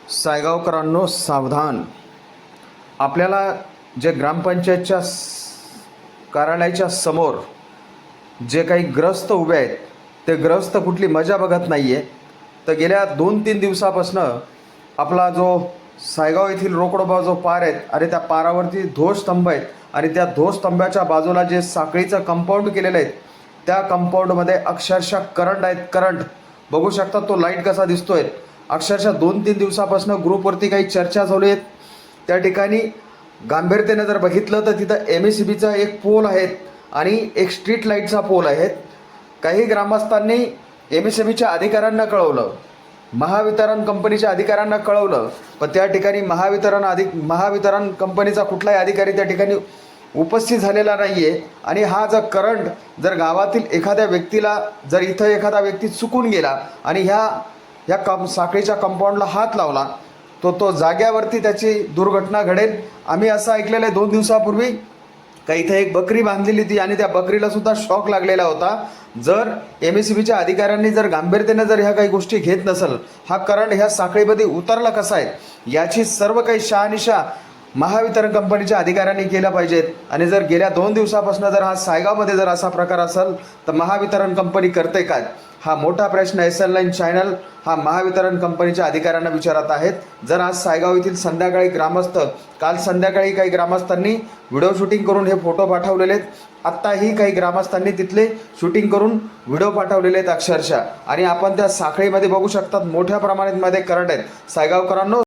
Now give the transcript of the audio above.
सायगावकरांनो सावधान. आपल्याला जे ग्रामपंचायतच्या कार्यालयाच्या समोर जे काही ग्रस्त उभे आहेत ते ग्रस्त कुठली मजा बघत नाही आहे. तर गेल्या 2-3 दिवसापासनं आपला जो सायगाव येथील रोकडोबा जो पार आहेत आणि त्या पारावरती ध्वजस्तंभ आहेत आणि त्या ध्वजस्तंभाच्या बाजूला जे साखळीचं कंपाऊंड केलेलं आहे त्या कंपाऊंडमध्ये अक्षरशः करंट आहेत. करंट बघू शकता, तो लाईट कसा दिसतोय. अक्षरशः 2-3 दिवसापासून ग्रुपवरती काही चर्चा चालू आहेत. त्या ठिकाणी गांभीर्याने जर बघितलं तर तिथं MSEBीचा एक पोल आहे आणि एक स्ट्रीट लाईटचा पोल आहे. काही ग्रामस्थांनी MSEBीच्या अधिकाऱ्यांना कळवलं, महावितरण कंपनीच्या अधिकाऱ्यांना कळवलं, पण त्या ठिकाणी महावितरण कंपनीचा कुठलाही अधिकारी त्या ठिकाणी उपस्थित झालेला नाही आहे. आणि हा जर करंट जर गावातील एखाद्या व्यक्तीला जर इथं एखादा व्यक्ती चुकून गेला आणि ह्या साखळीच्या कंपाऊंडला हात लावला तो जाग्यावरती त्याची दुर्घटना घडेल. आम्ही असं ऐकलेलं आहे 2 दिवसापूर्वी का इथं एक बकरी बांधलेली होती आणि त्या बकरीला सुद्धा शॉक लागलेला होता. जर MSEBीच्या अधिकाऱ्यांनी जर गांभीर्याने जर ह्या काही गोष्टी घेत नसेल, हा करंट ह्या साखळीमध्ये उतरला कसा आहे याची सर्व काही शहानिशा महावितरण कंपनीच्या अधिकाऱ्यांनी केलं पाहिजेत. आणि जर गेल्या 2 दिवसापासून जर हा सायगावमध्ये जर असा प्रकार असेल तर महावितरण कंपनी करते काय, हा मोठा प्रश्न SL9 चॅनल हा महावितरण कंपनीच्या अधिकाऱ्यांना विचारत आहेत. जर आज सायगाव येथील संध्याकाळी काल संध्याकाळी काही ग्रामस्थांनी व्हिडिओ शूटिंग करून हे फोटो पाठवलेले आहेत. आत्ताही काही ग्रामस्थांनी तिथले शूटिंग करून व्हिडिओ पाठवलेले आहेत अक्षरशः. आणि आपण त्या साखळीमध्ये बघू शकतात मोठ्या प्रमाणात करंट आहेत. सायगावकरांनो